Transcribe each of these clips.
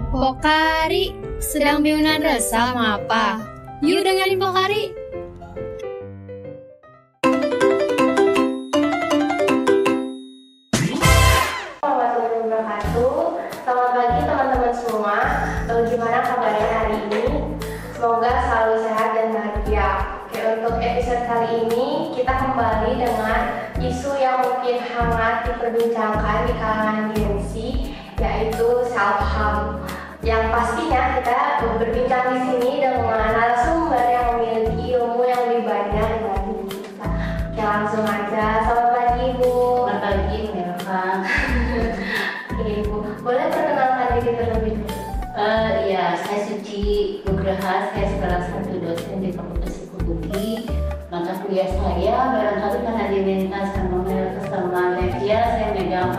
Pokari sedang biunan resah apa? Yuk dengerin Pokari. Warahmatullahi wabarakatuh. Selamat pagi teman-teman semua. Gimana kabarnya hari ini? Semoga selalu sehat dan bahagia. Oke, untuk episode kali ini kita kembali dengan isu yang mungkin hangat diperbincangkan di kalangan Gen Z, yaitu self harm. Yang pastinya kita berbincang di sini dengan narasumber yang memiliki ilmu yang lebih banyak dibanding kita. Oke, langsung aja. Selamat pagi Ibu. Selamat pagi, Melva. Oke Ibu, boleh perkenalkan diri terlebih dulu? Ya, saya Suci Nugraha, saya salah satu dosen di Fakultas Psikologi. Mata kuliah saya barangkali karena diminta sama Melva sama Nevia, saya megang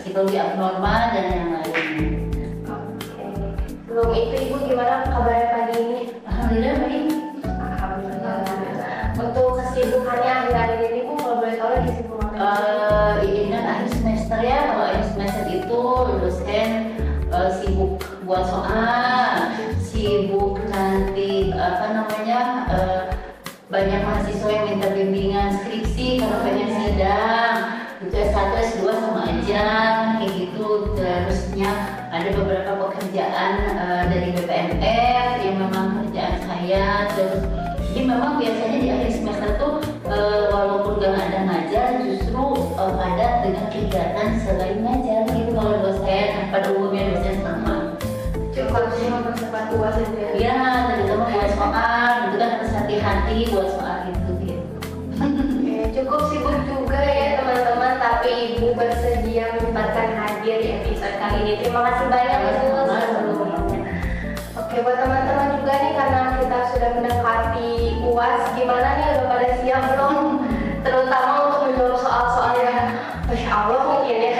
psikologi abnormal dan yang lainnya. Oke. Sebelum itu Ibu gimana kabarnya pagi ini? Alhamdulillah baik. Alhamdulillah. Untuk kesibukannya akhir-akhir ini Bu, kalau boleh tahu lagi kesibukan Ini kan akhir semester ya. Kalau akhir semester itu dosen sibuk buat soal, sibuk nanti banyak mahasiswa yang minta bimbingan skripsi karena banyak sidang. Itu S1, S2 sama aja kayak gitu. Terusnya ada beberapa pekerjaan dari BPMF yang memang kerjaan saya. Terus jadi memang biasanya di akhir semester tuh walaupun gak ada ngajar, justru padat dengan kegiatan selain ngajar gitu. Kalau dosen pada umumnya dosen sama cukup sih mempercepat UAS itu ya? iya, terutama buat soal itu kan harus hati-hati buat soal itu gitu. Oke, cukup sibuk juga ya teman-teman, tapi Ibu bersedia menyempatkan hadir di episode kali ini. Terima kasih banyak Ibu sebelumnya. Oke, buat teman-teman juga nih, karena kita sudah mendekati UAS, gimana nih, udah pada siap belum? Terutama untuk menjawab soal-soal yang Masya Allah mungkin ya,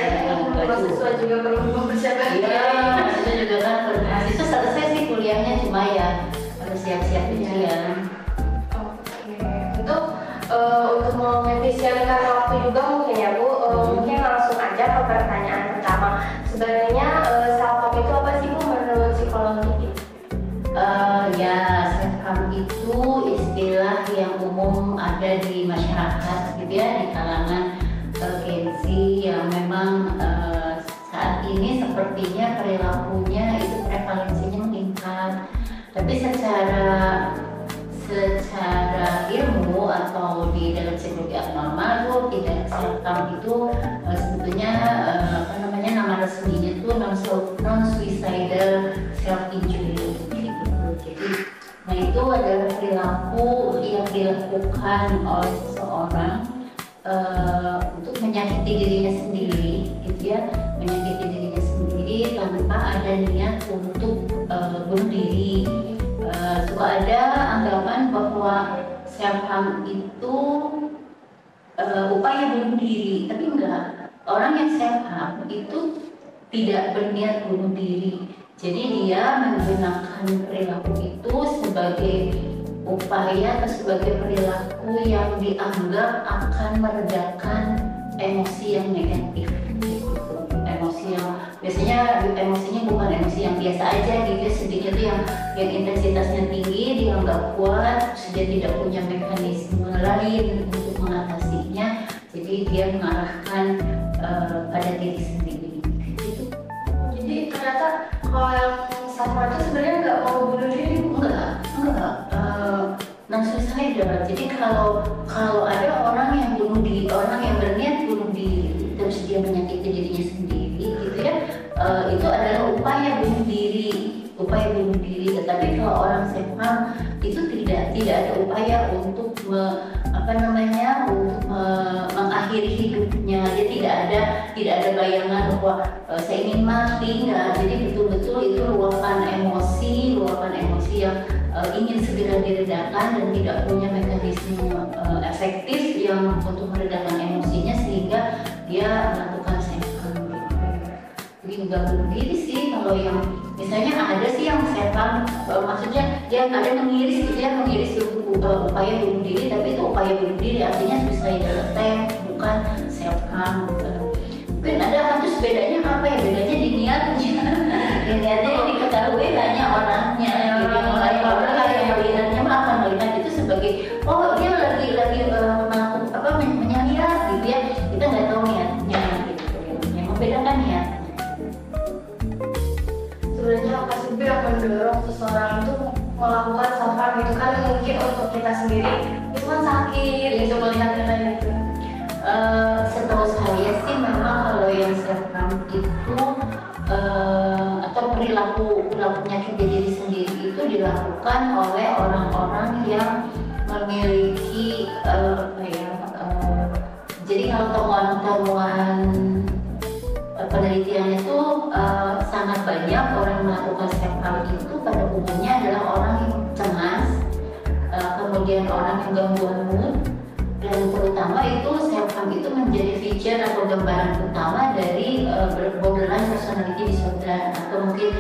mahasiswa juga perlu mempersiapkan. Iya, mahasiswa juga kan mahasiswa selesai sih kuliahnya, cuma ya harus siap-siap ujian. Oke, untuk mengefisienkan waktu juga mungkin ya Bu, mungkin langsung aja ke pertanyaan pertama. Sebenarnya self harm itu apa sih Bu menurut psikologi? Ya, self harm itu istilah yang umum ada di masyarakat gitu ya, di kalangan Gen Z yang memang saat ini sepertinya perilakunya itu prevalensinya meningkat. Tapi secara ilmu atau di dalam psikologi abnormal itu tidak, self harm itu sebetulnya nama resminya itu non suicidal self injury gitu. Jadi itu adalah perilaku yang dilakukan oleh seseorang untuk menyakiti dirinya sendiri gitu ya, menyakiti dirinya sendiri tanpa ada niat untuk bunuh diri. Suka ada anggapan bahwa self harm itu upaya bunuh diri, tapi enggak. Orang yang self harm itu tidak berniat bunuh diri. Jadi dia menggunakan perilaku itu sebagai upaya atau sebagai perilaku yang dianggap akan meredakan emosi yang negatif gitu. Emosi yang biasanya emosinya bukan emosi yang biasa aja gitu, sedikit tuh yang intensitasnya tinggi, dia nggak kuat, dia tidak punya mekanisme lain untuk mengatasinya, jadi dia mengarahkan pada diri sendiri gitu. Jadi ternyata kalau yang self harm itu sebenarnya nggak mau bunuh diri? Enggak non suicidal. Jadi kalau ada orang yang bunuh diri, orang yang berniat bunuh diri terus dia menyakiti dirinya sendiri gitu ya, itu adalah upaya bunuh diri. Tetapi kalau orang self harm itu tidak ada upaya untuk mengakhiri hidupnya. Dia tidak ada bayangan bahwa saya ingin mati, enggak. Jadi betul-betul itu luapan emosi yang ingin segera diredakan dan tidak punya mekanisme efektif yang untuk meredakan emosinya sehingga dia melakukan self harm. Jadi nggak bunuh diri sih. Kalau yang misalnya ada sih yang self harm, maksudnya dia ada mengiris gitu ya, mengiris upaya bunuh diri, tapi itu upaya bunuh diri artinya suicidal attempt, bukan self harm. Mungkin ada, terus bedanya apa ya? Bedanya di niatnya. Di niatnya ini sebenarnya lokasi B yang mendorong seseorang itu melakukan self harm gitu kan, mungkin untuk kita sendiri itu kan sakit gitu melihatnya kayak gitu. Setahu saya sih memang kalau yang self harm itu atau perilaku penyakit diri sendiri itu dilakukan oleh orang-orang yang memiliki jadi kalau temuan penelitiannya itu sangat banyak orang yang melakukan self harm itu pada umumnya adalah orang yang cemas, kemudian orang yang gangguan mood, dan terutama itu self harm itu menjadi feature atau gambaran utama dari borderline personality disorder atau mungkin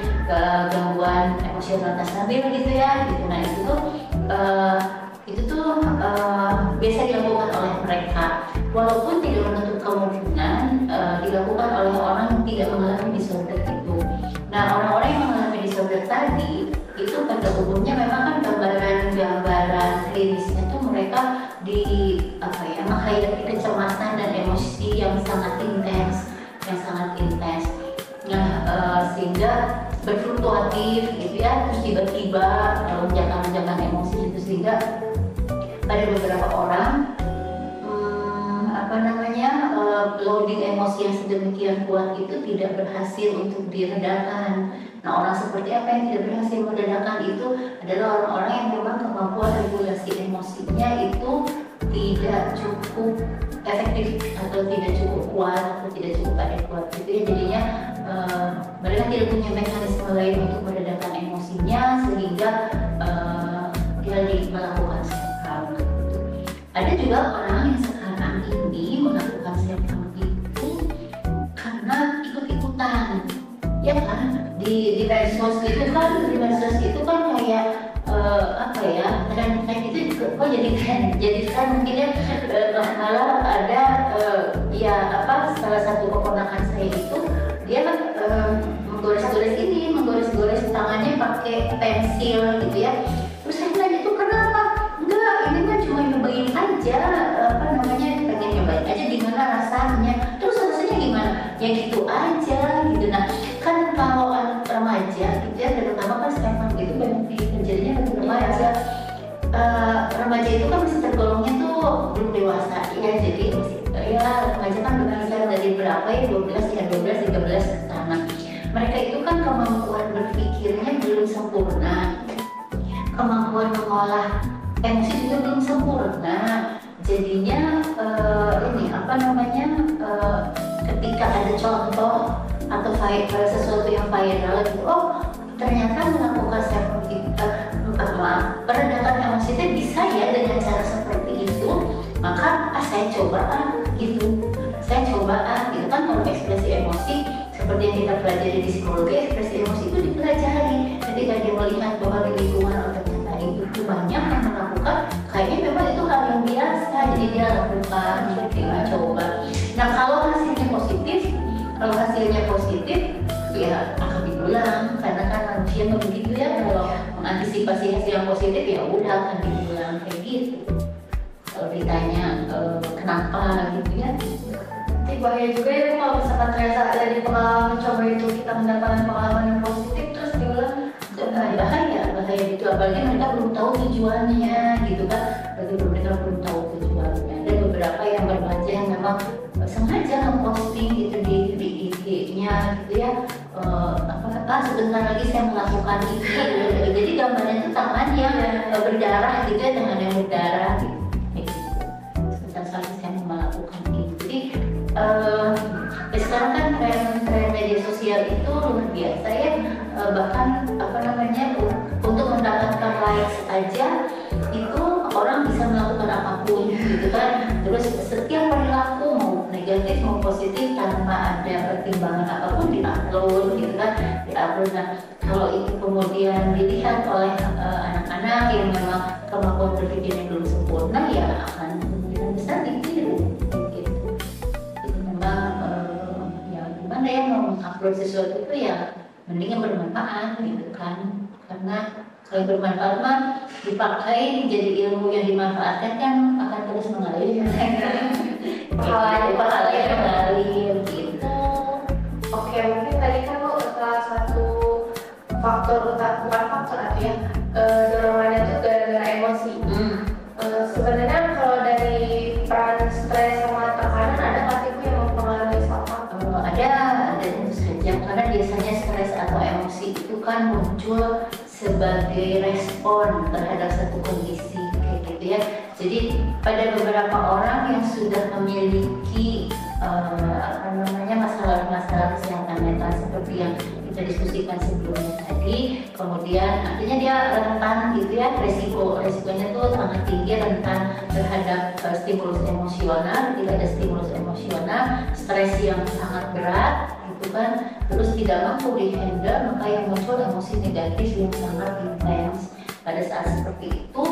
gangguan emosional tak stabil gitu ya gitu. Nah itu tuh biasa dilakukan oleh mereka, walaupun tidak menutup kemungkinan dilakukan oleh orang yang tidak mengalami disorder itu. Nah, orang-orang yang mengalami disorder tadi itu pada umumnya memang kan gambaran klinisnya tuh mereka menghadapi kecemasan dan emosi yang sangat intens. Nah, sehingga berfluktuatif gitu ya, terus tiba-tiba lonjakan-lonjakan emosi itu, sehingga pada beberapa orang loading emosi yang sedemikian kuat itu tidak berhasil untuk diredakan. Nah, orang seperti apa yang tidak berhasil meredakan itu adalah orang-orang yang memang kemampuan regulasi emosinya itu tidak cukup efektif atau tidak cukup kuat atau tidak cukup adekuat gitu ya. Jadinya mereka tidak punya mekanisme lain untuk meredakan emosinya sehingga dia melakukan self harm. Ada juga orang yang sekarang ini melakukan self harm itu karena ikut-ikutan, ya kan? Di medsos itu kan, kayak tren itu kok jadi tren mungkin ya. Malah ada salah satu keponakan saya itu dia kan menggores-gores tangannya pakai pensil gitu ya. Terus saya bilang, itu kenapa? Enggak, ini mah cuma nyobain aja, pengen nyobain aja gimana rasanya. Terus rasanya gimana? Ya gitu aja gitu. Nah, kan kalau anak remaja gitu ya, terutama kan sekarang gitu banyak terjadinya pada remaja. Remaja itu kan masih tergolongnya tuh belum dewasa ya, jadi masih remaja kan berkisar dari berapa ya, 12, 13 ke sana. Mereka itu kan kemampuan berpikirnya belum sempurna, kemampuan mengolah emosi juga belum sempurna. Jadinya ketika ada contoh atau sesuatu yang viral gitu, oh ternyata melakukan peredakan emosi itu bisa ya dengan cara seperti itu, maka saya coba gitu kan. Kalau ekspresi emosi seperti yang kita pelajari di psikologi, ekspresi emosi itu dipelajari ketika dia melihat bahwa di lingkungan ternyata itu banyak yang melakukan, kayaknya memang itu hal yang biasa, jadi dia lakukan, dia coba. Nah, kalau hasilnya positif ya akan diulang, karena kan manusia begitu ya, kalau mengantisipasi hasil yang positif ya udah akan diulang kayak gitu. Kalau ditanya kenapa gitu ya, Tapi bahaya juga ya kalau misalkan ternyata dari pengalaman mencoba itu kita mendapatkan pengalaman yang positif terus diulang. bahaya gitu, apalagi mereka belum tahu tujuannya gitu kan. Mereka belum tahu tujuannya. Ada beberapa yang remaja yang memang sengaja nge-posting gitu di IG-nya gitu ya, sebentar lagi saya melakukan ini gitu. Jadi gambarnya itu tangan yang berdarah gitu ya, tangan yang berdarah gitu. Sebentar lagi saya mau melakukan ini. Jadi sekarang kan tren media sosial itu luar biasa ya, bahkan untuk mendapatkan likes aja itu orang bisa melakukan apapun gitu kan. Terus setiap perilaku mau negatif mau positif tanpa ada pertimbangan apapun diupload gitu kan, Nah, kalau itu kemudian dilihat oleh anak-anak yang memang kemampuan berpikirnya belum sempurna, ya akan kemungkinan besar ditiru gitu. Jadi memang ya gimana ya, mau mengupload sesuatu itu ya mending yang bermanfaat gitu kan, karena kalau bermanfaat mah dipakai jadi ilmu yang dimanfaatkan kan akan terus mengalir. Pahalanya mengalir gitu. Oke, mungkin tadi kan lo salah satu bukan faktor atau ya dorongannya tuh gara-gara emosi. Sebenarnya kalau dari peran stres sama tekanan ada nggak sih Bu yang mempengaruhi self-harm? Ada tentu saja, karena biasanya stres atau emosi itu kan muncul sebagai respon terhadap satu kondisi kayak gitu ya. Jadi pada beberapa orang yang sudah memiliki masalah-masalah kesehatan mental seperti yang kita diskusikan sebelumnya tadi, kemudian artinya dia rentan gitu ya, resikonya tuh sangat tinggi, rentan terhadap stimulus emosional, tidak ada stimulus emosional, stres yang sangat berat gitu kan, terus tidak mampu dihandle, maka yang muncul emosi negatif yang sangat intens. Pada saat seperti itu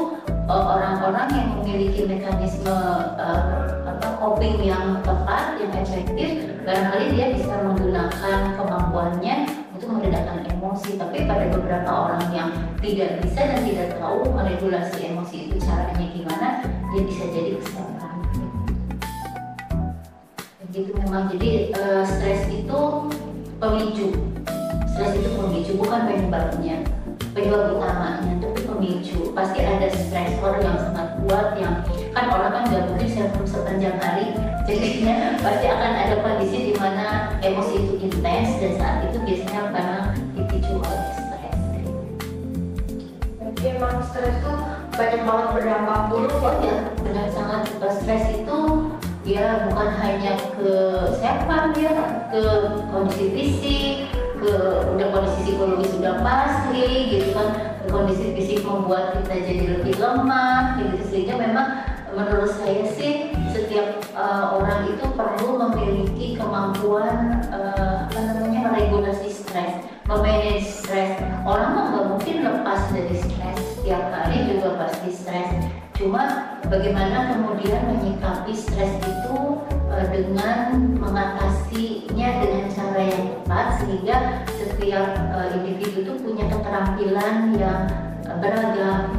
orang-orang yang memiliki mekanisme coping yang tepat, yang efektif, barangkali dia bisa menggunakan kemampuannya untuk meredakan emosi. Tapi pada beberapa orang yang tidak bisa dan tidak tahu meregulasi emosi itu caranya gimana, dia bisa jadi kesalahan. Begitu memang. Jadi stres itu pemicu. Stres itu pemicu, bukan penyebabnya, penyebab utamanya, tapi pemicu. Pasti ada stresor yang sangat kuat, yang kan orang kan nggak mungkin sepanjang hari, jadinya pasti akan ada kondisi di mana emosi itu intens, dan saat itu biasanya karena dipicu oleh stres. Jadi emang stres itu banyak banget berdampak buruk Ya, benar sangat. Stres itu ya bukan hanya ke self-harm ya, ke kondisi fisik, ke kondisi psikologis sudah pasti gitu kan, kondisi fisik membuat kita jadi lebih lemah gitu, sehingga memang menurut saya sih setiap orang itu perlu memiliki kemampuan meregulasi stres, memanage stres. Orang mah nggak mungkin lepas dari stres, setiap hari juga pasti stres. Cuma bagaimana kemudian menyikapi stres itu dengan mengatasinya dengan cara yang tepat, sehingga setiap individu itu punya keterampilan yang beragam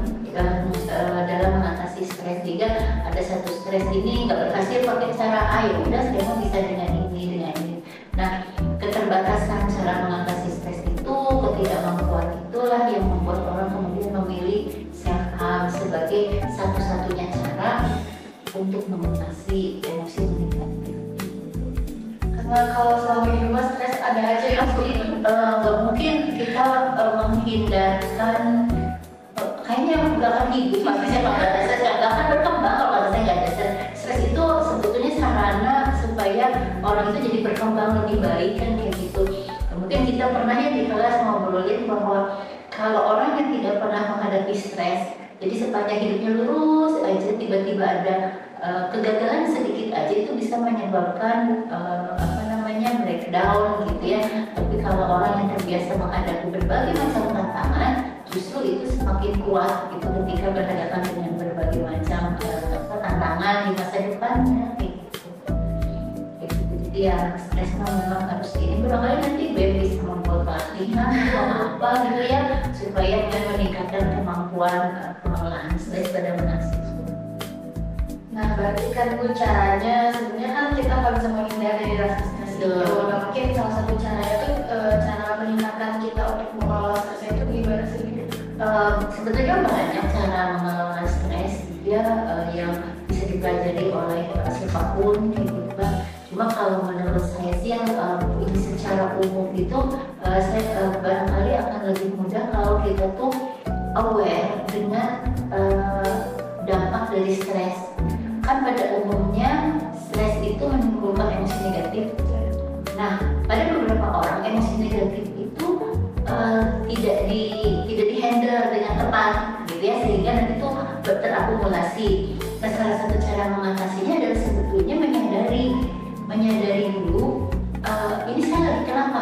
dalam mengatasi stres. Sehingga ada satu stres ini nggak berhasil pakai cara A, ya udah saya bisa dengan ini. Nah, keterbatasan cara mengatasi stres itu, ketidakmampuan itulah yang membuat orang kemudian memilih self-harm sebagai satu-satunya cara untuk mengatasi emosi negatif. Karena kalau selama di rumah stres ada aja ya. Nggak mungkin kita menghindarkan, kayaknya nggak akan hidup pasti saya kalau ada stres, nggak akan berkembang kalau ada saya nggak ada stres. Stres itu sebetulnya sarana supaya orang itu jadi berkembang lebih baik kan kayak gitu. Mungkin kita pernah ya di kelas ngobrolin bahwa kalau orang yang tidak pernah menghadapi stres, jadi sepanjang hidupnya lurus aja, tiba-tiba ada kegagalan sedikit aja itu bisa menyebabkan breakdown gitu ya. Tapi kalau orang yang terbiasa menghadapi berbagai macam tantangan, justru itu semakin kuat gitu ketika berhadapan dengan berbagai macam tantangan di masa depannya gitu. Jadi ya stres memang harus ini, barangkali nanti BEM bisa membuat pelatihan atau apa gitu ya, supaya meningkatkan kemampuan pengelolaan stres pada mahasiswa. Nah, berarti kan Bu caranya sebenarnya kan kita nggak bisa menghindari dari rasa stres itu. Nah, mungkin salah satu caranya tuh cara meningkatkan kita untuk mengelola stres itu gimana sih? Sebetulnya banyak cara mengelola stres ya, yang bisa dipelajari oleh siapapun kayak gitu kan. Cuma kalau menurut saya sih yang ini secara umum itu saya barangkali akan lebih mudah kalau kita tuh aware dengan dampak dari stres. Kan pada umumnya stres itu menimbulkan emosi negatif. Nah, pada beberapa orang emosi negatif itu tidak dihandle dengan tepat gitu ya, sehingga nanti tuh terakumulasi. Nah, salah satu cara mengatasinya adalah sebetulnya menyadari dulu ini saya lagi kenapa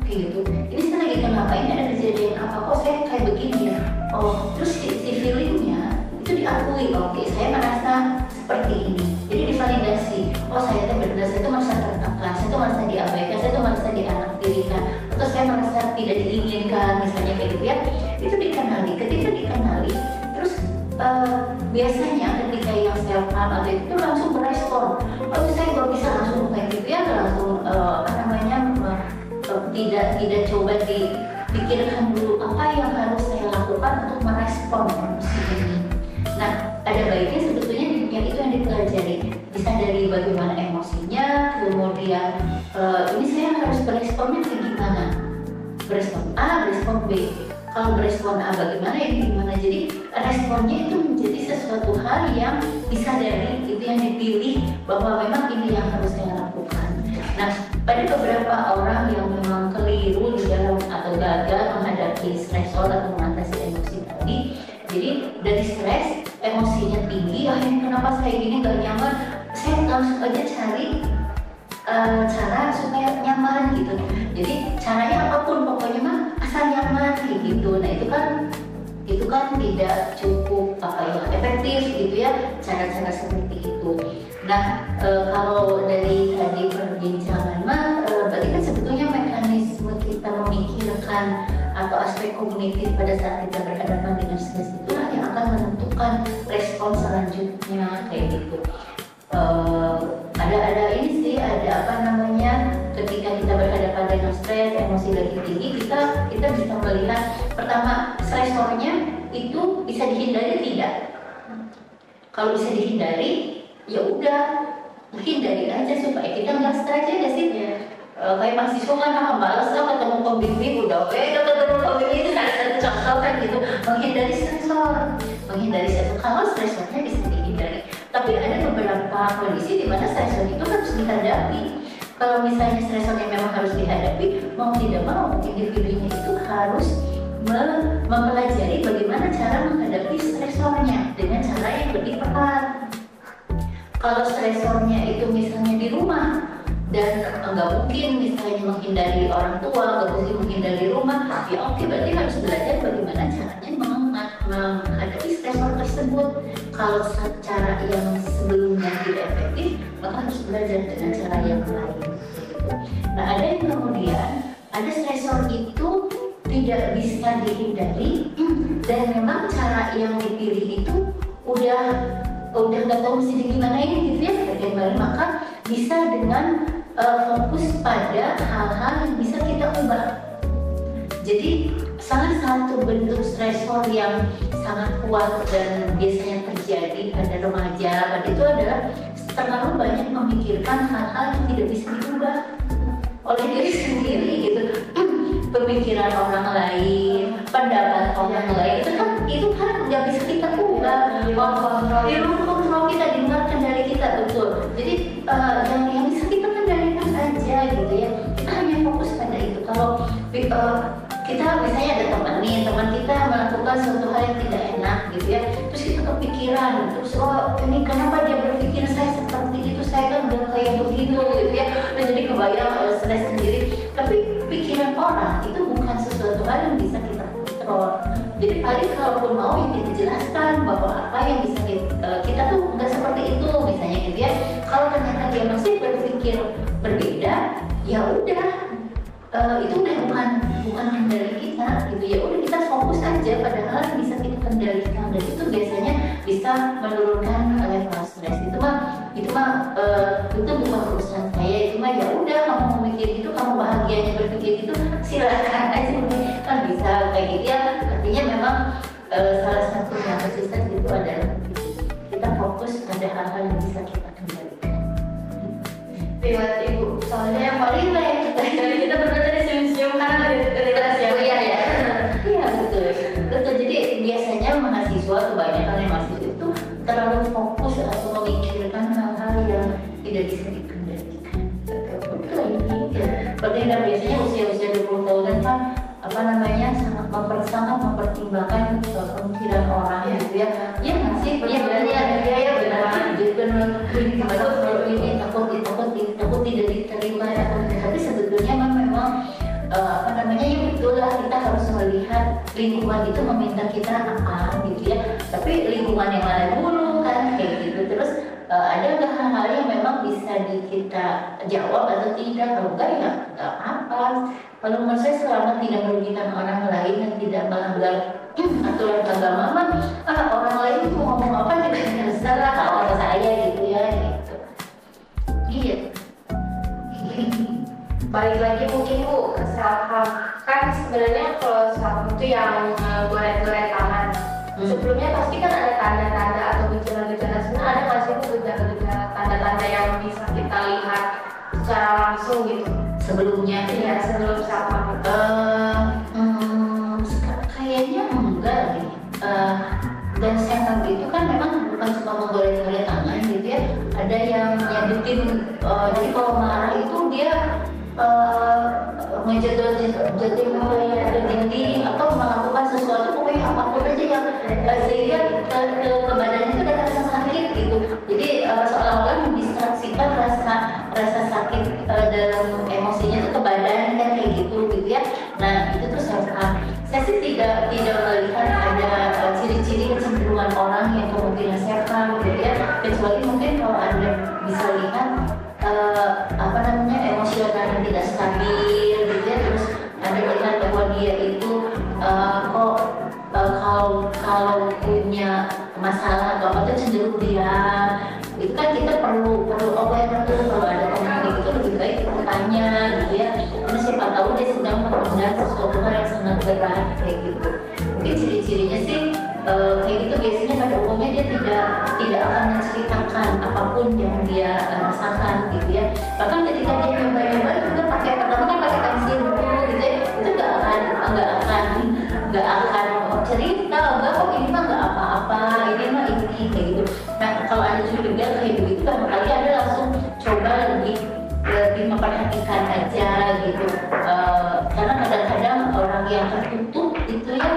kayak gitu, ini saya lagi kenapa, ini ada kejadian apa, kok saya kayak begini ya. Oh, terus si feelingnya itu diakui, oke saya merasa seperti ini, jadi divalidasi. Oh, saya itu merasa tertekan, saya tuh merasa diabaikan, saya tuh merasa dianaktirikan, atau saya merasa tidak diinginkan, misalnya kayak gitu ya. Itu dikenali. Ketika dikenali, terus biasanya ketika yang self-harm atau itu langsung berespon. Oh, saya nggak bisa langsung kayak gitu ya, langsung tidak coba pikirkan dulu apa yang harus saya lakukan untuk merespon emosi ini. Nah, ada baiknya sebetulnya yang itu yang dipelajari, bisa dari bagaimana emosinya, kemudian ini saya harus beresponnya kayak gimana, berespon A, berespon B. Kalau berespon A bagaimana, ini gimana. Jadi responnya itu menjadi sesuatu hal yang bisa dari itu yang dipilih bahwa memang ini yang harus saya lakukan. Nah, pada beberapa orang yang memang keliru di dalam atau gagal menghadapi stresor atau mengatasi emosi tadi, jadi dari stres emosinya tinggi, ini kenapa saya gini gak nyaman, saya langsung aja cari cara supaya nyaman gitu. Jadi caranya apapun pokoknya mah asal nyaman kayak gitu. Nah itu kan tidak cukup efektif gitu ya, cara-cara seperti itu. Nah kalau dari tadi perbincangan mah berarti kan sebetulnya mekanisme kita memikirkan atau aspek kognitif pada saat kita berhadapan dengan stres itulah yang akan menentukan respon selanjutnya kayak gitu. Ada ini sih, ada ketika kita berhadapan dengan stres, emosi lagi tinggi, kita bisa melihat pertama stresornya itu bisa dihindari tidak. Kalau bisa dihindari, ya udah hindari aja supaya kita nggak stres aja sih. Kayak mahasiswa kan malas lah ketemu pembimbing, udah ketemu pembimbing itu salah satu contoh kan gitu, menghindari stresor. Kalau stresornya bisa dihindari, tapi ada beberapa kondisi di mana stresor itu harus dihadapi. Kalau misalnya stresornya memang harus dihadapi, mau tidak mau individunya itu harus mempelajari bagaimana cara menghadapi stresornya dengan cara yang lebih tepat. Kalau stresornya itu misalnya di rumah dan nggak mungkin misalnya menghindari orang tua, nggak mungkin menghindari rumah, ya oke, berarti harus belajar bagaimana caranya menghadapi stresor tersebut. Kalau cara yang sebelumnya tidak efektif, maka harus belajar dengan cara yang lain. Nah, ada yang kemudian ada stresor itu tidak bisa dihindari dan memang cara yang dipilih itu udah nggak tahu mesti digimanain gitu ya, bagaimana, maka bisa dengan fokus pada hal-hal yang bisa kita ubah. Jadi salah satu bentuk stresor yang sangat kuat dan biasanya terjadi pada remaja itu adalah terlalu banyak memikirkan hal-hal yang tidak bisa diubah oleh diri sendiri gitu. Pemikiran orang lain, pendapat orang lain itu kan nggak bisa kita ubah. Kontrol kita di luar kendali kita, betul. Jadi yang bisa kita kendalikan aja gitu ya. Kita hanya fokus pada itu. Kalau kita misalnya ada teman kita melakukan suatu hal yang tidak enak gitu ya, terus kita kepikiran, terus ini kenapa dia berpikir saya seperti itu, saya kan udah kayak begitu gitu ya, dan jadi kebayang stres sendiri. Tapi pikiran orang itu bukan sesuatu hal yang bisa kita kontrol. Jadi paling kalaupun mau yang kita jelaskan bahwa apa yang bisa kita tuh nggak seperti itu misalnya gitu ya. Kalau ternyata dia masih berpikir berbeda, ya udah itu udah bukan kendali kita gitu ya. Udah kita fokus aja pada hal yang bisa kita kendalikan, dan itu biasanya bisa menurunkan level stres. Itu mah itu bukan urusan saya. Itu mah ya udah, kamu mau mikir gitu, kamu bahagianya berpikir gitu, silakan aja kan bisa kayak gitu ya. Artinya memang salah satu yang konsisten itu adalah kita fokus pada hal-hal yang bisa kita kendalikan. Terima Ibu, soalnya yang paling dari kita berdua tadi senyum-senyum karena kita siap ya. Iya betul. Jadi biasanya mahasiswa, kebanyakan mahasiswa itu terlalu fokus atau memikirkan hal-hal yang tidak bisa dikendalikan. Betul ini. Padahal biasanya usia-usia 20 tahunan kan sangat mempertimbangkan pemikiran orang gitu ya. Iya nggak sih? Iya benar. Jadi takut tidak diterima ya. Tapi sebetulnya memang ya betul lah, kita harus melihat lingkungan itu meminta kita apa gitu ya. Tapi lingkungan yang mana dulu kan kayak gitu. Terus ada nggak hal-hal yang memang bisa kita jawab atau tidak? Kalau enggak ya nggak apa. Kalau menurut saya selama tidak merugikan orang lain dan tidak melanggar aturan agama, orang lain mau ngomong apa juga terserah kalau saya gitu ya gitu. Iya. Balik lagi mungkin Bu ke self harm. Kan sebenarnya kalau self-harm itu yang goret-goret tangan. Sebelumnya pasti kan ada tanda-tanda atau gejala-gejala. Sebenarnya ada nggak sih gejala-gejala tanda-tanda yang bisa kita lihat secara langsung gitu? Sebelumnya Iya, sebelum self-harm. Kayaknya enggak nih. Dan self-harm itu kan memang bukan cuma menggoreng-goreng tangan gitu ya. Ada yang nyabetin. Jadi kalau marah itu dia ngejatuhin ke dinding atau melakukan sesuatu pokoknya apapun aja yang sehingga ke badannya itu ada rasa sakit gitu. Jadi seolah-olah mendistraksikan rasa sakit dalam emosinya itu ke badan kan kayak gitu ya. Nah itu tuh self-harm. Saya sih tidak melihat ada ciri-ciri kecenderungan orang yang kemungkinan self-harm gitu ya, kecuali mungkin kalau Anda bisa lihat emosionalnya tidak stabil gitu ya, terus Anda melihat bahwa dia itu kalau punya masalah atau apa itu cenderung diam. Itu kan kita perlu aware tuh kalau ada orang gitu lebih baik kita tanya gitu ya, karena siapa tahu dia sedang menghadapi sesuatu hal yang sangat berat kayak gitu. Mungkin ciri-cirinya sih kayak gitu biasanya pada umumnya dia tidak akan menceritakan apapun yang dia rasakan gitu ya. Bahkan ketika dia nyoba-nyoba juga pertama kan pakai pensil dulu gitu ya, itu nggak akan cerita, enggak kok ini mah nggak apa-apa, ini mah ini kayak gitu. Nah kalau ada curiga kayak begitu kan kali ada langsung coba lebih memperhatikan aja gitu. Karena kadang-kadang orang yang tertutup itu ya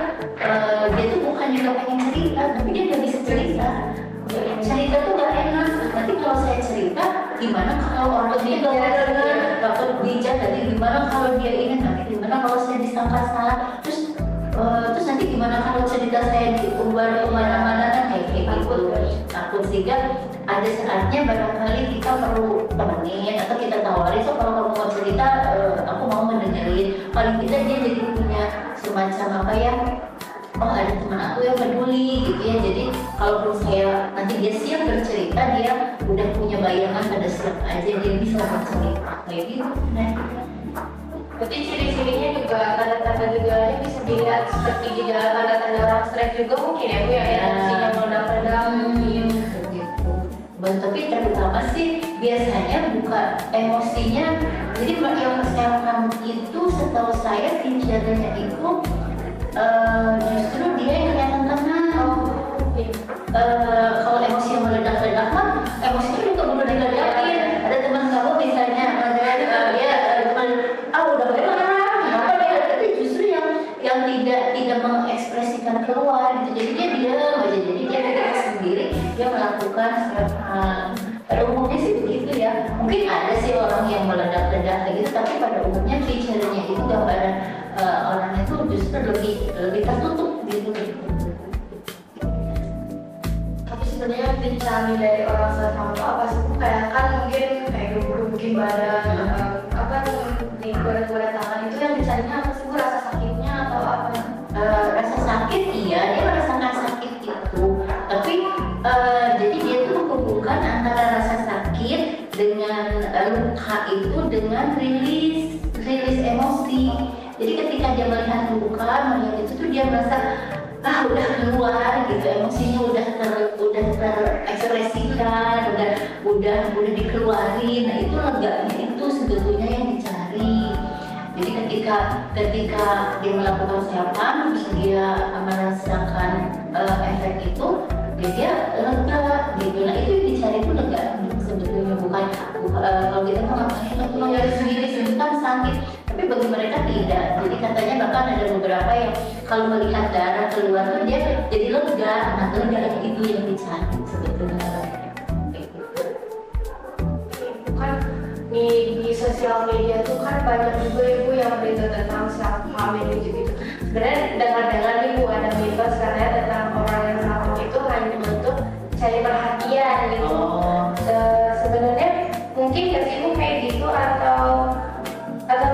dia tuh bukan juga pengen cerita, tapi dia nggak bisa cerita tuh gak enak. Nanti kalau saya cerita gimana kalau orang dia dapat bijak, nanti gimana kalau dia ini, nanti gimana kalau saya disangka salah, terus nanti gimana kalau cerita saya diumbar kemana-mana kan kayak gitu. Takut sehingga ada saatnya barangkali kita perlu temenin atau kita tawarin, so kalau kamu mau cerita aku mau mendengarin. Paling tidak dia jadi punya semacam apa ya, oh ada teman aku yang peduli gitu ya. Jadi kalaupun saya nanti dia siap bercerita, dia udah punya bayangan pada siap aja dia bisa bercerita kayak gitu. Nah, berarti ciri-cirinya juga tanda-tanda gejalanya bisa dilihat seperti gejala tanda-tanda orang stres juga mungkin ya Bu ya, emosinya meledak-ledak mungkin gitu. Tapi terutama sih biasanya bukan emosinya. Jadi yang self-harm itu setahu saya gejalanya itu justru dia yang kelihatan tenang. Kalau emosi yang meledak-ledak mah emosinya juga mudah diledakin. Ada teman kamu misalnya dia udah marah, tapi justru yang tidak mengekspresikan keluar gitu. Jadi dia diam aja, jadi dia ketika sendiri dia melakukan self-harm. Pada umumnya sih begitu ya. Mungkin ada sih orang yang meledak-ledak gitu, tapi pada umumnya feature-nya itu gambaran orangnya itu justru lebih tertutup gitu. Tapi sebenarnya dicari dari orang self-harm itu apa sih? Kayak kan mungkin kayak gebukin badan, digoreng-goreng tangan, itu yang dicarinya apa sih Bu? Rasa sakitnya atau apa? Rasa sakit iya, dia merasakan sakit itu, tapi jadi dia tuh menghubungkan antara rasa sakit dengan luka itu dengan rilis emosi. Jadi ketika dia melihat luka, melihat itu tuh dia merasa udah keluar gitu, emosinya udah terekspresikan, udah dikeluarin. Nah itu leganya itu sebetulnya yang dicari. Jadi ketika dia melakukan self-harm, terus dia merasakan efek itu, dia lega gitu. Nah itu yang dicari itu lega sebetulnya, bukan kalau kita mau ngapain aku mau nyari sendiri kan sakit, tapi bagi mereka tidak. Jadi katanya bahkan ada beberapa yang kalau melihat darah keluar tuh dia jadi lega. Nah lega itu yang dicari sebetulnya. Kan di sosial media tuh kan banyak juga ibu yang berita tentang self-harm gitu. Sebenarnya dengar-dengar nih Bu, ada mitos katanya tentang orang yang self-harm itu hanya untuk cari perhatian gitu. Sebenarnya mungkin nggak sih Bu kayak gitu atau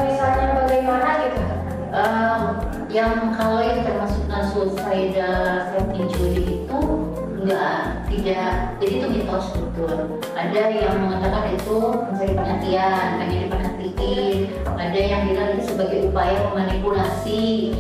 misalnya bagaimana gitu? Yang kalau yang termasuk suicide self-injury itu Enggak, tidak. Jadi itu mitos betul. Ada yang mengatakan itu mencari perhatian, pengen diperhatiin. Ada yang bilang itu sebagai upaya memanipulasi.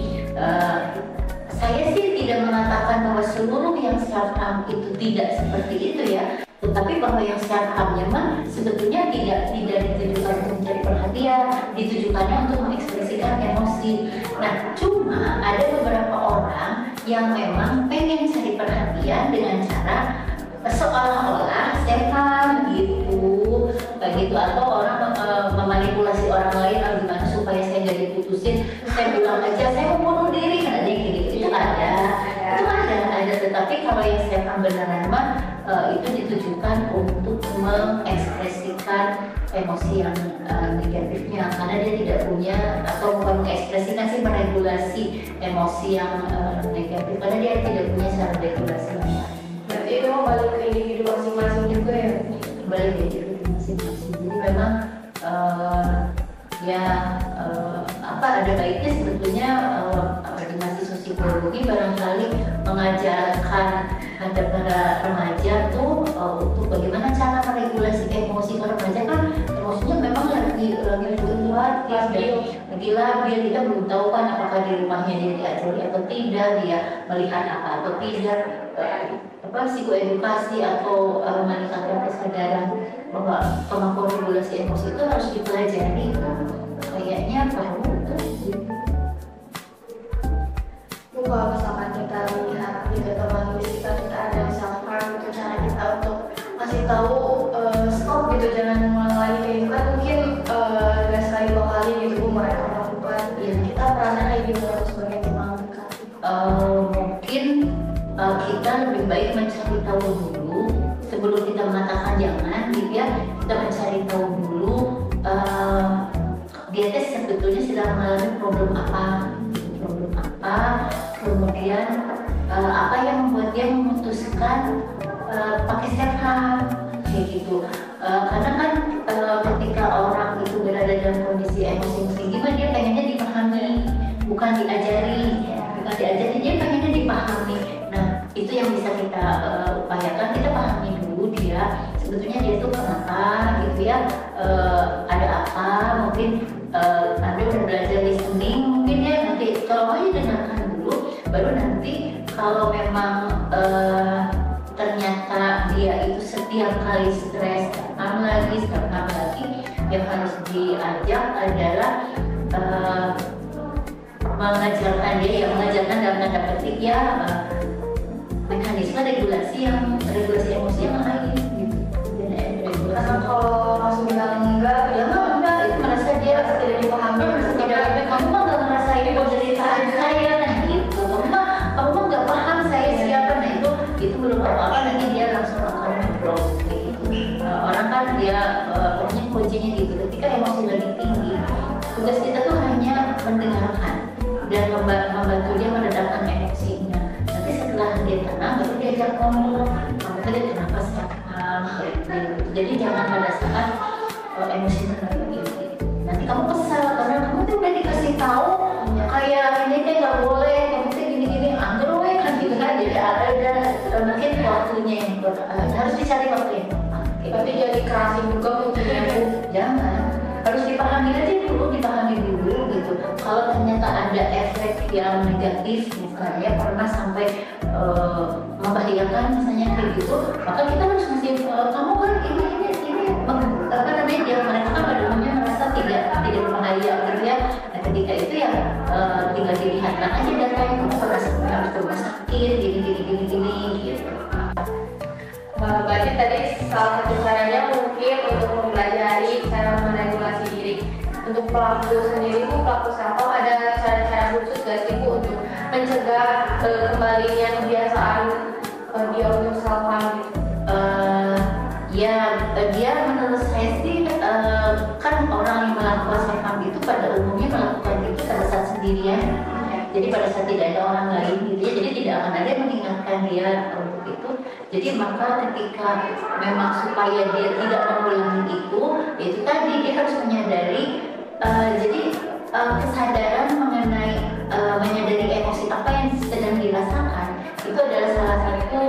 Saya sih tidak mengatakan bahwa seluruh yang self harm itu tidak seperti itu ya. Tetapi bahwa yang self harmnya mah sebetulnya tidak ditujukan untuk mencari perhatian, ditujukannya untuk mengekspresikan emosi. Nah, cuma ada beberapa orang yang memang pengen cari perhatian dengan cara seolah-olah self harm gitu, begitu, atau orang memanipulasi orang lain, gimana supaya saya nggak diputusin, saya bilang aja saya mau bunuh diri, kan ada gitu. Itu ada. Tetapi kalau yang self harm beneran mah itu ditujukan untuk mengekspresikan emosi yang negatifnya, karena dia tidak punya, atau bukan mengekspresikan sih, meregulasi emosi yang negatif, karena dia tidak punya cara regulasi yang lain. Berarti itu mau balik ke individu masing-masing juga ya? Balik ke individu masing-masing. Jadi memang ada baiknya sebetulnya di mahasiswa psikologi barangkali mengajarkan pada para remaja tuh untuk bagaimana cara meregulasi emosi. Karena remaja kan emosinya memang lagi fluktuatif, lagi labil, kita belum tahu kan apakah di rumahnya dia diajari atau tidak, dia melihat apa atau tidak. Psikoedukasi atau meningkatkan kesadaran bahwa kemampuan regulasi emosi itu harus dipelajari. Kayaknya perlu tuh. Kalau misalkan kita melihat di data linguistika kita ada self harm, itu cara kita untuk kasih tahu stop gitu, jangan mengulang lagi kayak gitu kan, mungkin dengan sekali dua kali gitu mereka melakukan. Kita perannya kayak gimana sebagai tim komunikasi? Mungkin kita lebih baik mencari tahu dulu sebelum kita mengatakan jangan, gitu ya. Kita mencari tahu dulu dia sebetulnya sedang mengalami problem apa, kemudian apa yang membuat dia memutuskan pakai self harm kayak gitu. Karena kan ketika orang itu berada dalam kondisi emosi gimana, dia pengennya dipahami, bukan diajari, dia pengennya dipahami. Nah, itu yang bisa kita upayakan, kita pahami dulu dia sebetulnya dia tuh kenapa gitu ya, ada apa, mungkin Anda udah belajar listening mungkin ya, nanti kalau aja dengarkan dulu, baru nanti kalau memang ternyata dia itu setiap kali stres setiap lagi, yang harus diajak adalah mengajarkan dalam tanda petik ya mekanisme regulasi emosi yang lain gitu. Karena kalau langsung bilang enggak, itu merasa dia tidak dipahami, kamu mah nggak ngerasain penderitaan saya, nah gitu, kamu mah nggak paham saya siapa, nah itu belum apa-apa, nanti dia langsung akan drop gitu. Orang kan dia pokoknya kuncinya gitu, ketika emosi lagi tinggi, tugas kita tuh hanya mendengarkan dan membantu dia meredamkan emosinya. Nanti setelah dia tenang, baru diajak ngomong, kamu tadi kenapa sekarang gitu. Jadi jangan pada saat emosi lagi tinggi, nanti kamu kesal karena kamu tuh udah dikasih tahu kayak ini teh nggak boleh, kamu tuh gini-gini, anggur we kan gitu kan. Jadi ada mungkin waktunya yang harus dicari waktu yang tepat. tapi jadi kerasin juga mungkin Bu. Jangan, harus dipahami dulu gitu. Kalau ternyata ada efek yang negatif, misalnya pernah sampai membahayakan misalnya kayak gitu, maka kita harus ngasih kamu kan ini apa namanya, dia mereka kan pada umumnya merasa tidak berbahaya gitu ya. Nah, ketika itu ya tinggal dilihatkan aja datanya, kamu merasa harus ke rumah sakit gini gitu. Berarti tadi salah satu caranya mungkin untuk mempelajari cara meregulasi diri. Untuk pelaku sendiri Bu, pelaku self harm ada cara-cara khusus gak sih Bu untuk mencegah kembalinya kebiasaan dia untuk self harm gitu? Dia menurut saya sih kan orang yang melakukan self harm itu pada umumnya melakukan itu pada saat sendirian. Jadi pada saat tidak ada orang lain gitu ya, jadi tidak akan ada yang mengingatkan dia untuk itu. Jadi maka ketika memang supaya dia tidak mengulangi itu tadi dia harus menyadari, jadi kesadaran mengenai menyadari emosi apa yang sedang dirasakan itu adalah salah satu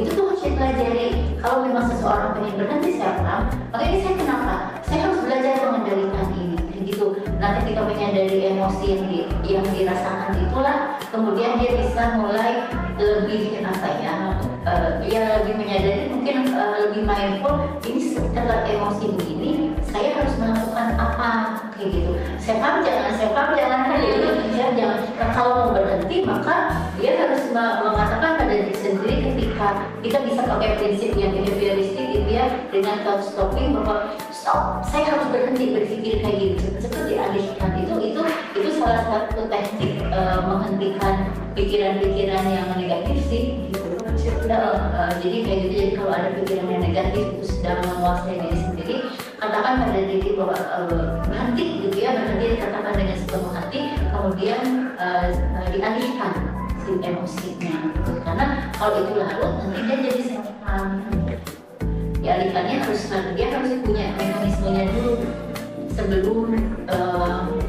itu tuh harus dipelajari. Kalau memang seseorang pengen berhenti self harm, maka ini saya kenapa? Saya harus belajar mengendalikan ini, gitu. Nah, ketika menyadari emosi yang dirasakan itulah, kemudian dia bisa mulai lebih lebih menyadari, mungkin lebih mindful. Ini setelah emosi begini, saya harus melakukan apa, kayak gitu. Self harm jangan jangan. Nah, kalau mau berhenti, maka dia harus mengatakan pada diri sendiri. Ketika kita bisa pakai prinsip yang behavioristik gitu ya, dengan self stopping, bahwa stop, saya harus berhenti berpikir kayak gitu, cepet-cepet dialihkan. Itu salah satu teknik menghentikan pikiran-pikiran yang negatif sih, gitu. Jadi kayak gitu. Jadi kalau ada pikiran yang negatif itu sedang menguasai diri sendiri, katakan pada diri bahwa berhenti, gitu ya, berhenti, katakan dengan sepenuh hati, kemudian dialihkan si emosinya, gitu. Karena kalau itu larut, nanti dia jadi setan. Dialihkannya dia harus punya mekanismenya dulu sebelum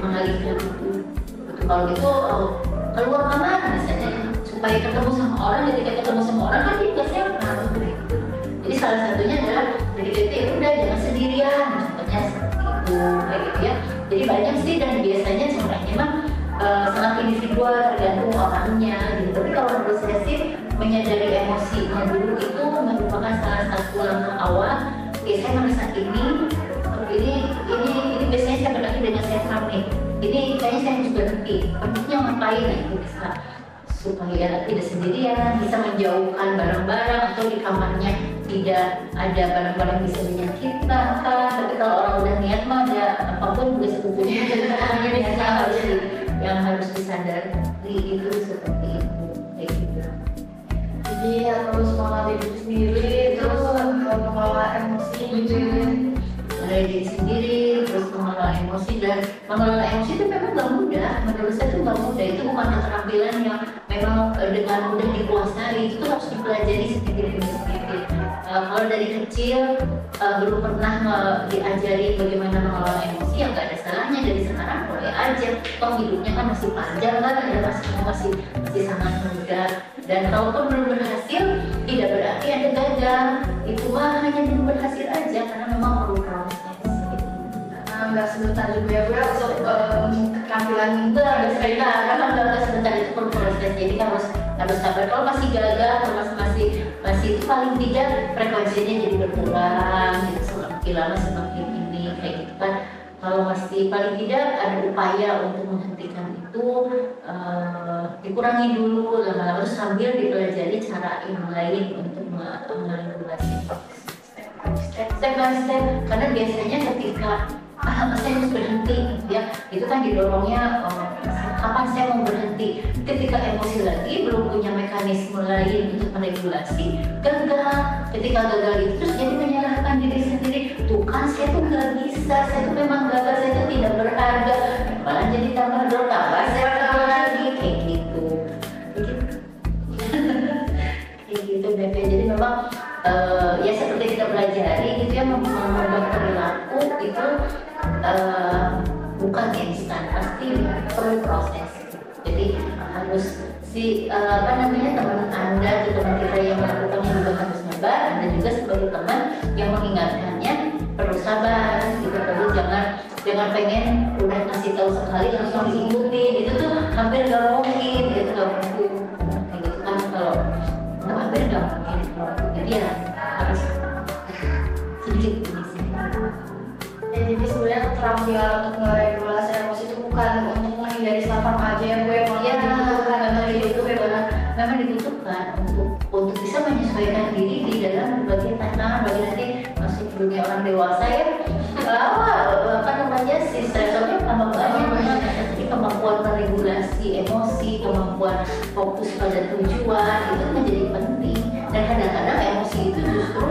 mengalihkan itu. Kalau gitu keluar kamar misalnya, supaya ketemu sama orang. Ketika ketemu sama orang kan dia nggak sehat. Jadi salah satunya adalah ketika itu ya udah jangan sendirian, contohnya seperti itu, kayak gitu ya. Jadi banyak sih, dan biasanya contohnya memang sangat individual, tergantung orangnya gitu. Tapi kalau menurut saya sih, menyadari emosinya dulu itu merupakan salah satu langkah awal. Oke, saya merasa ini biasanya saya berakhir dengan self harm nih. Ini kayaknya saya harus berhenti. Berhentinya ngapain? Nah, itu bisa supaya tidak sendirian, bisa menjauhkan barang-barang, atau di kamarnya tidak ada barang-barang yang bisa menyakitkan. Tapi kalau orang udah niat mah ada apapun juga sebetulnya yang harus disadari itu seperti itu, kayak gitu. Jadi harus mengenali diri sendiri, terus mengelola emosi gitu ya. Mengenali diri sendiri, terus mengelola emosi. Dan mengelola emosi itu memang gak mudah. Menurut saya itu gak mudah. Itu bukan keterampilan yang memang dengan mudah dikuasai. Itu harus dipelajari sedikit demi sedikit. Kalau dari kecil belum pernah diajari bagaimana mengelola emosi, ya gak ada salahnya dari sekarang mulai aja. Toh hidupnya kan masih panjang kan, masih sangat muda. Dan kalaupun belum berhasil, tidak berarti Anda gagal. Itu mah hanya belum berhasil aja, karena memang perlu proses. Nggak sebentar juga ya, untuk keterampilan itu harus sebentar, karena nggak sebentar, itu perlu proses. Jadi harus sabar. Kalau masih gagal, masih itu paling tidak frekuensinya jadi berkurang, gitu, semakin lama semakin ini, kayak gitu kan. Kalau masih paling tidak ada upaya untuk menghentikan itu, dikurangi dulu lama-lama, sambil dipelajari cara yang lain untuk meregulasi step by step. Karena biasanya ketika saya harus berhenti, ya itu kan didorongnya kapan saya mau berhenti. Ketika emosi lagi belum punya mekanisme lain untuk meregulasi, gagal. Ketika gagal itu terus jadi menyalahkan diri sendiri. Tuh kan saya tuh nggak bisa, saya tuh memang gagal, saya tuh tidak berharga. Malah jadi tambah drop, tambah saya gagal lagi, kayak gitu. Kayak gitu Bebe. Jadi memang ya seperti kita pelajari gitu ya, mengubah perilaku itu bukan instan, pasti perlu proses. Jadi harus teman Anda atau teman kita yang melakukannya juga harus sabar. Anda juga sebagai teman yang mengingatkannya perlu sabar gitu. Perlu jangan pengen udah kasih tahu sekali langsung diikutin, itu tuh hampir nggak mungkin, gitu nggak mungkin. Kayak gitu kan, kalau hampir nggak mungkin. Jadi ya harus sedikit demi sedikit. Jadi sebenarnya keterampilan untuk meregulasi emosi itu bukan untuk menghindari self harm aja ya gue, memang dibutuhkan untuk bisa menyesuaikan diri di dalam berbagai tantangan. Bagi nanti masuk dunia orang dewasa ya, si stresornya tambah banyak. Jadi kemampuan meregulasi emosi, kemampuan fokus pada tujuan itu menjadi penting. Dan kadang-kadang emosi itu justru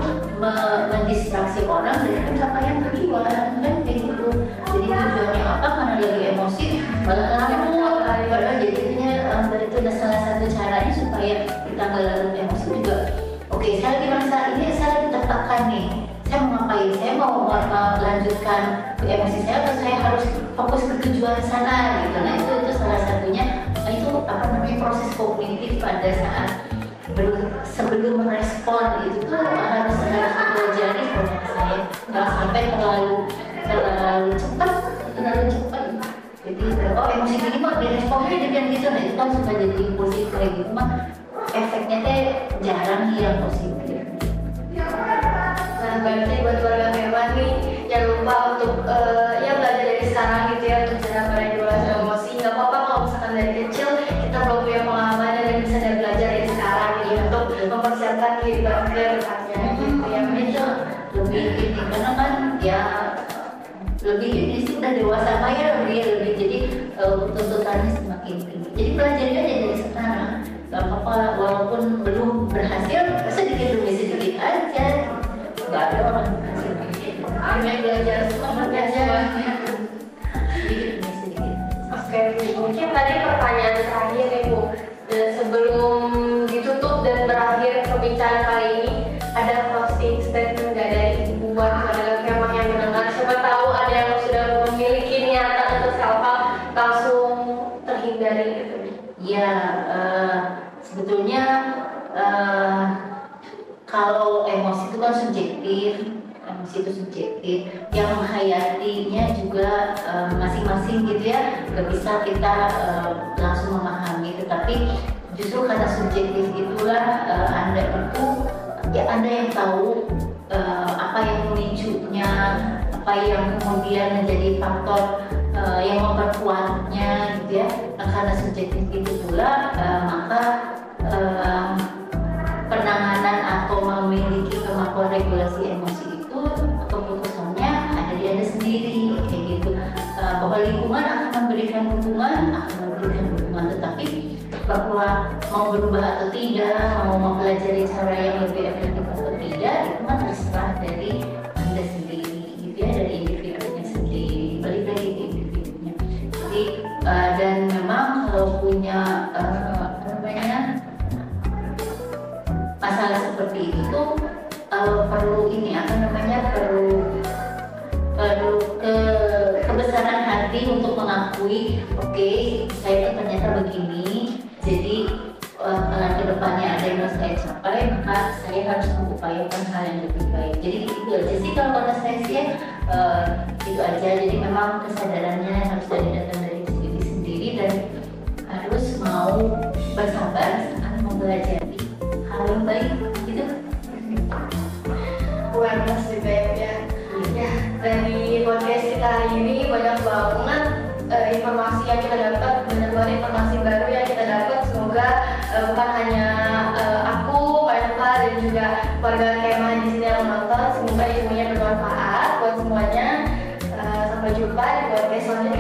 mendistraksi orang dari pencapaian tujuan, kan kayak gitu. Jadi tujuannya apa, karena lagi emosi malah larut, padahal jadinya itu adalah salah satu caranya supaya kita nggak larut emosi juga. Oke, saya lagi merasa ini, saya lagi tertekan nih, saya mau ngapain, saya mau melanjutkan emosi saya atau saya harus fokus ke tujuan sana gitu. Nah itu salah satunya, itu proses kognitif pada saat sebelum merespon itu tuh harus dipelajari kalau saya, nggak sampai terlalu cepat. Jadi emosi gini kok diresponnya dengan gitu, nah itu kan suka jadi impulsif kayak gitu mah efeknya teh jarang yang positif. Nah, berarti buat keluarga Kema nih jangan lupa untuk ya belajar dari sekarang gitu ya untuk cara meregulasi emosi. Nggak apa-apa kalau misalkan dari kecil kita belum punya pengalaman dan bisa belajar dari sekarang gitu untuk mempersiapkan kehidupan ke depannya gitu ya. Itu lebih ini karena kan ya lebih ini sih udah dewasa mah ya lebih jadi tuntutannya semakin tinggi. Jadi pelajari aja dari sekarang. Gak apa-apa walaupun belum berhasil sedikit demi sedikit aja. Gak ada orang berhasil gitu. Hanya belajar semua belajar. Sedikit demi sedikit. Oke, mungkin tadi pertanyaan terakhir nih Bu. Dan sebelum ditutup dan berakhir perbincangan kali ini, ada closing statement nggak dari Ibu buat keluarga Kemah yang mendengar? Siapa tahu ada yang sudah memiliki niatan untuk self-help langsung terhindari gitu. Ya, sebetulnya kalau emosi itu kan subjektif, yang menghayatinya juga masing-masing gitu ya, nggak bisa kita langsung memahami. Tetapi justru karena subjektif itulah Anda itu, ya Anda yang tahu apa yang memicunya, apa yang kemudian menjadi faktor yang memperkuatnya gitu ya. Nah, karena subjektif itu pula maka penanganan atau memiliki kemampuan regulasi emosi itu keputusannya ada di Anda sendiri kayak gitu. Bahwa lingkungan akan memberikan dukungan, tetapi bahwa mau berubah atau tidak, mau mempelajari cara yang lebih efektif atau tidak, itu kan terserah dari Anda sendiri gitu ya, dari individunya sendiri, balik lagi ke individunya. Jadi dan memang kalau punya masalah seperti itu perlu ini perlu kebesaran hati untuk mengakui, oke, saya itu ternyata begini, jadi kalau kedepannya ada yang harus saya capai, maka saya harus mengupayakan hal yang lebih baik. Jadi itu aja sih kalau kata saya sih ya, itu aja. Jadi memang kesadarannya harus datang dari diri sendiri dan harus mau bersabar saat mempelajari hal yang baik gitu. Awareness juga ya. Ya, dari podcast kita hari ini banyak banget informasi yang kita dapat, banyak banget informasi baru yang kita dapat. Semoga bukan hanya aku, Pak Eva dan juga keluarga Kemah di sini yang menonton, semoga ilmunya bermanfaat buat semuanya. Sampai jumpa di podcast selanjutnya.